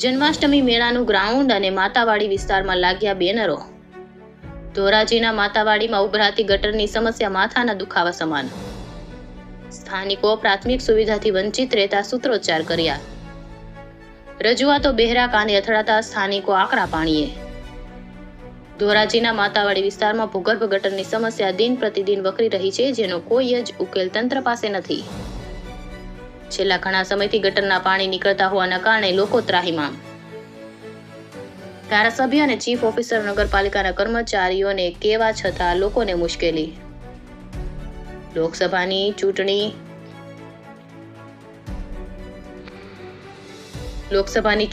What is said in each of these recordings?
જન્માષ્ટમી મેળાનું ગ્રાઉન્ડ અને માતાવાડી વિસ્તારમાં લાગ્યા બેનરો। ધોરાજીના માતાવાડીમાં ઉભરાતી ગટરની સમસ્યા માથાના દુખાવા સમાન। સ્થાનિકો પ્રાથમિક સુવિધાથી વંચિત રહેતા સૂત્રોચ્ચાર કર્યા। રજૂઆતો બહેરા કાને અથડાતા સ્થાનિકો આકરા પાણીએ। ધોરાજીના માતાવાડી વિસ્તારમાં ભૂગર્ભ ગટરની સમસ્યા દિન પ્રતિદિન વકરી રહી છે, જેનો કોઈ જ ઉકેલ તંત્ર પાસે નથી। છેલ્લા ઘણા સમયથી ગટરના પાણી નીકળતા હોવાના કારણે લોકો ત્રાહિમામ। ધારાસભ્ય અને ચીફ ઓફિસર નગરપાલિકાના કર્મચારીઓને કેવા છતાં લોકોને મુશ્કેલી। લોકસભાની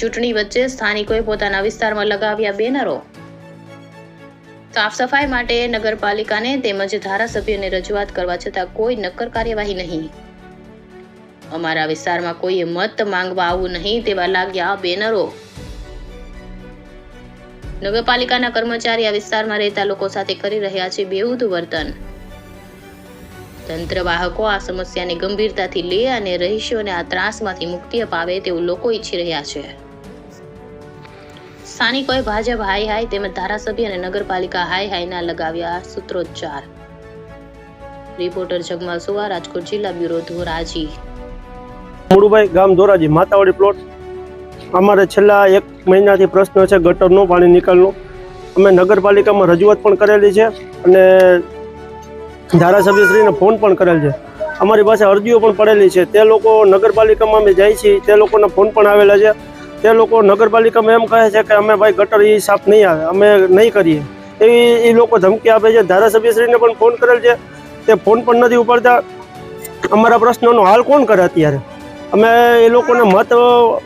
ચૂંટણી વચ્ચે સ્થાનિકોએ પોતાના વિસ્તારમાં લગાવ્યા બેનરો। સાફ સફાઈ માટે નગરપાલિકાને તેમજ ધારાસભ્યને રજૂઆત કરવા છતાં કોઈ નક્કર કાર્યવાહી નહીં। અમારા વિસ્તારમાં કોઈએ મત માંગવા આવવું નહીં તેવા લાગ્યા બેનરો। નગરપાલિકાના કર્મચારી આ વિસ્તારમાં રહેતા લોકો સાથે કરી રહ્યા છે બેહુદ વર્તન। તંત્ર વાહકો આ સમસ્યાને ગંભીરતાથી લે અને રહીશોને આ ત્રાસમાંથી મુક્તિ અપાવે તેવું લોકો ઈચ્છી રહ્યા છે। સ્થાનિકોએ ભાજપ હાય હાય તેમજ ધારાસભ્ય અને નગરપાલિકા હાય હાયના લગાવ્યા સૂત્રોચ્ચાર। રિપોર્ટર જગમાલ સુવા, રાજકોટ જિલ્લા બ્યુરો, ધોરાજી। મુળુભાઈ, ગામ ધોરાજી, માતાવાડી પ્લોટ। અમારે છેલ્લા 1 મહિનાથી પ્રશ્ન છે ગટરનો, પાણી નિકાલનો। અમે નગરપાલિકામાં રજૂઆત પણ કરેલી છે અને ધારાસભ્યશ્રીને ફોન પણ કરેલ છે। અમારી પાસે અરજીઓ પણ પડેલી છે। તે લોકો નગરપાલિકામાં અમે જાય છીએ, તે લોકોના ફોન પણ આવેલા છે। તે લોકો નગરપાલિકામાં એમ કહે છે કે અમે ભાઈ ગટર એ સાફ નહીં આવે, અમે નહીં કરીએ, એવી એ લોકો ધમકી આપે છે। ધારાસભ્યશ્રીને પણ ફોન કરેલ છે, તે ફોન પણ નથી ઉપાડતા। અમારા પ્રશ્નોનો હાલ કોણ કરે અત્યારે? અમે એ લોકોને મત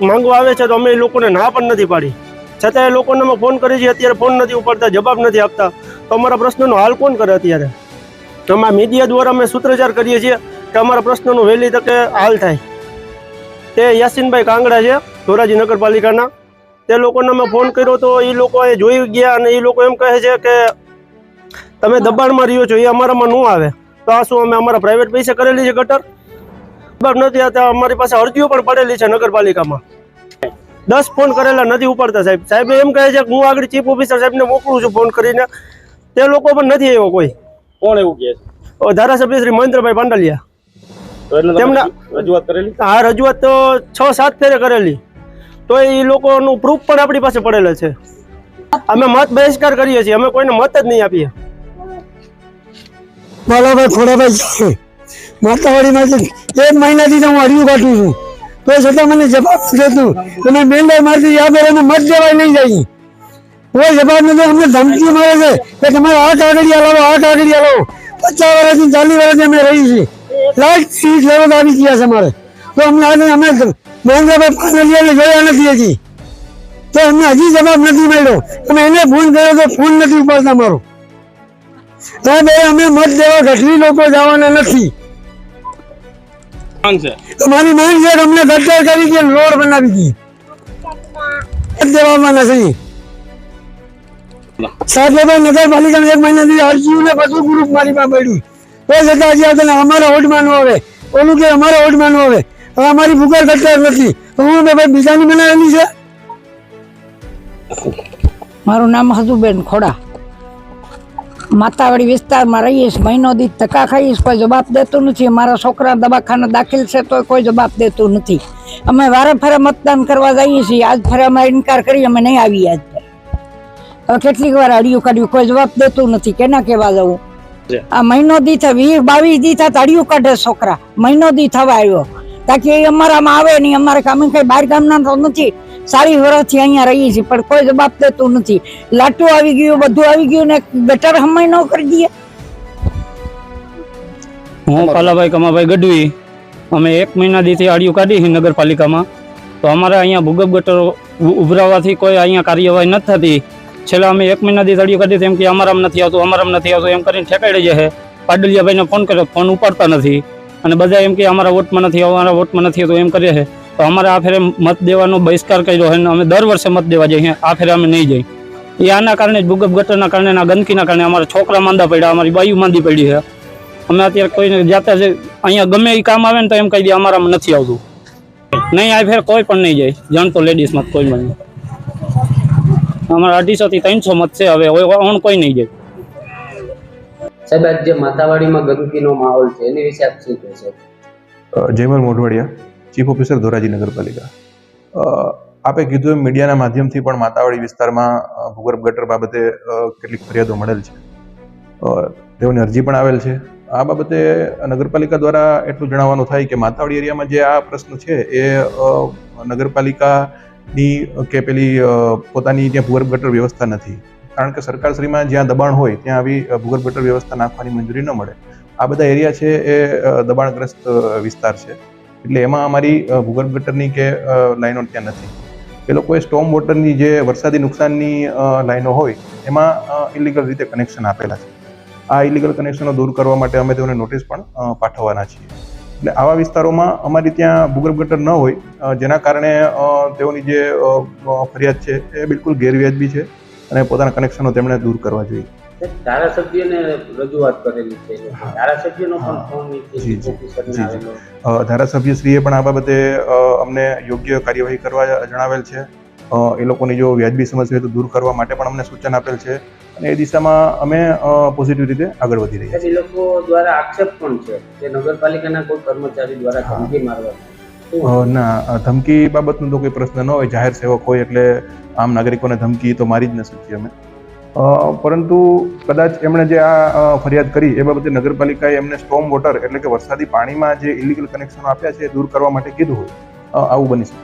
માંગવા આવે છે તો અમે એ લોકોને ના પણ નથી પાડી, છતાં એ લોકોને અમે ફોન કરીએ છીએ, અત્યારે ફોન નથી ઉપાડતા, જવાબ નથી આપતા। તો અમારા પ્રશ્નોનો હાલ કોણ કરે અત્યારે? અમે મીડિયા દ્વારા અમે સૂત્રોચ્ચાર કરીએ છીએ કે અમારા પ્રશ્નોનું વહેલી તકે હાલ થાય। તે યાસીનભાઈ કાંગડા છે, ધોરાજી નગરપાલિકાના। તે લોકોને અમે ફોન કર્યો તો એ લોકો એ જોઈ ગયા અને એ લોકો એમ કહે છે કે તમે દબાણમાં રહ્યો છો, એ અમારામાં ન આવે। તો આ શું અમે અમારા પ્રાઇવેટ પૈસે કરેલી છે ગટર? જવાબ નથી આવતા। અમારી પાસે અરજીઓ પણ પડેલી છે નગરપાલિકામાં, 10 ફોન કરેલા, નથી ઉપાડતા સાહેબ। સાહેબ એમ કહે છે કે હું આગળ ચીફ ઓફિસર સાહેબને મોકલું છું ફોન કરીને, તે લોકો પણ નથી આવ્યો કોઈ। કોણ એવું કહે છે? ધારાસભ્ય શ્રી મહેન્દ્રભાઈ પાંડલિયા। તેમના રજૂઆત કરેલી? હા, રજૂઆત તો 6-7 ફેરે કરેલી, તો એ લોકોનું પ્રૂફ પણ આપણી પાસે પડેલા છે। અમે મત બહિષ્કાર કરીએ છીએ, અમે કોઈને મત જ નહીં આપીએ। બાલાભાઈ ખોડાભાઈ માતાવાડીમાંથી 1 મહિનાથી હું અડિયું કાઢું છું, તો છતાં મને જવાબ દેતું તમે મેંડા મારતી આ બેને મત દેવાય નહીં જાય, કોઈ જવાબ નથી। અમને ધમકી મળે છે કે તમારે આ કાગળિયા લાવો, આ કાગળિયા લાવો। 50 વર્ષથી 40 વર્ષથી અમે રહી છીએ, લાઈટ સીટ લેવલ આવી ગયા છે અમારે, તો અમને અમે મહેન્દ્રભાઈ પાંડલિયાને જોયા નથી હજી, તો અમને હજી જવાબ નથી મળ્યો। અમે એને ફોન કર્યો તો ફોન નથી ઉપાડતા મારો। સાહેબ અમે મત દેવા ગઢવી લોકો જવાના નથી। મારી માંગ છે અમને ગટર કરી કે રોડ બનાવી દી, મત દેવામાં નથી। સાહેબ નગરપાલિકાને 1 મહિનાથી અરજીઓ ને બધું ગ્રુપ મારી પાસે પડ્યું, તો છતાં હજી આવતા અમારા હોડમાં ન આવે, ઓલું કે અમારા હોડમાં ન આવે। હવે અમારી ભૂગર ગટર નથી, હું ભાઈ બીજાની બનાવેલી છે। મારું નામ હજુબેન ખોડા, માતાવાડી વિસ્તારમાં રહીશ। મહિનો દી ધક્કા ખાઈશ, કોઈ જવાબ દેતું નથી। મારા છોકરા દવાખાને દાખલ છે તો કોઈ જવાબ દેતું નથી। અમે વારે ફરે મતદાન કરવા જઈએ છીએ, આજ ફરે અમે ઇનકાર કરી અમે નહીં આવીએ। આજ હવે કેટલીક વાર અડિયું કાઢ્યું, કોઈ જવાબ દેતું નથી, કેના કેવા જવું? આ મહિનો દી 20-22 દી થતા અડિયું કાઢે છોકરા, મહિનો દી થવા આવ્યો, તાકી એ અમારામાં આવે નહીં। અમારે અમે કઈ બહાર ગામના તો નથી, 40 વર્ષથી અહીંયા રહીએ છીએ, પણ કોઈ જવાબ દેતું નથી। લાટું આવી ગયું, બધું આવી ગયું ને ગટર હમાઈ ન કરી દઈએ। હું કાલાભાઈ કમાભાઈ ગઢવી, અમે 1 મહિનાથી અડિયું કાઢી છે નગરપાલિકામાં, તો અમારે અહીંયા ભૂગર્ભ ગટરો ઉભરાવાથી કોઈ અહીંયા કાર્યવાહી નથી થતી। છેલ્લા અમે 1 મહિનાથી અડિયું કાઢી, એમ કે અમારામાં નથી આવતું, અમારામાં નથી આવતું એમ કરીને ઠેકાડી જાય છે। પાડલિયાભાઈને ફોન કર્યો, ફોન ઉપાડતા નથી, અને બધા એમ કે અમારા વોટમાં નથી આવતું, અમારા વોટમાં નથી આવતું એમ કરે છે। તો અમારે આ ફેરે મત દેવાનો બહિષ્કાર કર્યો છે, અમે દર વર્ષે મત દેવા જઈએ, આ ફેરે અમે નહીં જઈએ। એ આના કારણે જ ભૂગર્ભ ગટરના કારણે, ગંદકીના કારણે અમારા છોકરા માંદા પડ્યા, અમારી બાયુ માંદી પડી છે। અમે અત્યારે કોઈને જાતા છે અહીંયા ગમે એ કામ આવે ને તો એમ કહી દે અમારામાં નથી આવતું। નહીં આ ફેર કોઈ પણ નહીં જાય, જાણતો લેડીઝમાં કોઈ પણ નહીં. અમારા 250 થી 300 મત છે, હવે ઓણ કોઈ નહીં જાય. સાહેબ આજ જે માતાવાડીમાં ગંદકીનો માહોલ છે એની વિશે આપ શું કહેશો? જયમલ મોઢવાડિયા, ચીફ ઓફિસર ધોરાજી નગરપાલિકા. આપે કીધું એમ મીડિયાના માધ્યમથી પણ માતાવાડી વિસ્તારમાં ભૂગર્ભ ગટર બાબતે કેટલીક ફરિયાદો મળેલ છે, તેઓની અરજી પણ આવેલ છે. આ બાબતે નગરપાલિકા દ્વારા એટલું જણાવવાનું થાય કે માતાવાડી એરિયામાં જે આ પ્રશ્ન છે એ નગરપાલિકાની કે પેલી પોતાની ત્યાં ભૂગર્ભ ગટર વ્યવસ્થા નથી, કારણ કે સરકારશ્રીમાં જ્યાં દબાણ હોય ત્યાં આવી ભૂગર્ભ ગટર વ્યવસ્થા નાખવાની મંજૂરી ન મળે. આ બધા એરિયા છે એ દબાણગ્રસ્ત વિસ્તાર છે, એટલે એમાં અમારી ભૂગર્ભ ગટરની કે લાઈનો ત્યાં નથી. એ લોકોએ સ્ટોમ વોટરની જે વરસાદી નુકસાનની લાઈનો હોય એમાં ઇલીગલ રીતે કનેક્શન આપેલા છે. આ ઇલીગલ કનેક્શનો દૂર કરવા માટે અમે તેઓને નોટિસ પણ પાઠવવાના છીએ. એટલે આવા વિસ્તારોમાં અમારી ત્યાં ભૂગર્ભ ગટર ન હોય, જેના કારણે તેઓની જે ફરિયાદ છે એ બિલકુલ ગેરવ્યાજબી છે અને પોતાના કનેક્શનો તેમણે દૂર કરવા જોઈએ. ધારાસભ્યને રજૂઆત કરેલી છે, ધારાસભ્યનો પણ ફોન ધારાસભ્યશ્રીએ પણ આ બાબતે અમને યોગ્ય કાર્યવાહી કરવા જણાવેલ છે. એ લોકોની જો વ્યાજબી સમસ્યા હોય તો દૂર કરવા માટે પણ અમને સૂચન આપેલ છે અને એ દિશામાં અમે પોઝિટિવ રીતે આગળ વધી રહ્યા છીએ. એ લોકો દ્વારા આક્ષેપ પણ છે કે નગરપાલિકાના કોઈ કર્મચારી દ્વારા ધમકી મારવા. ના, ધમકી બાબતનો તો કોઈ પ્રશ્ન ન હોય. જાહેર સેવક હોય એટલે આમ નાગરિકોને ધમકી તો મારી જ ન શકીએ અમે. પરંતુ કદાચ એમણે જે આ ફરિયાદ કરી એ બાબતે નગરપાલિકાએ એમને સ્ટોમ વોટર એટલે કે વરસાદી પાણીમાં જે ઇલીગલ કનેક્શનો આપ્યા છે એ દૂર કરવા માટે કીધું હોય, આવું બની શકે.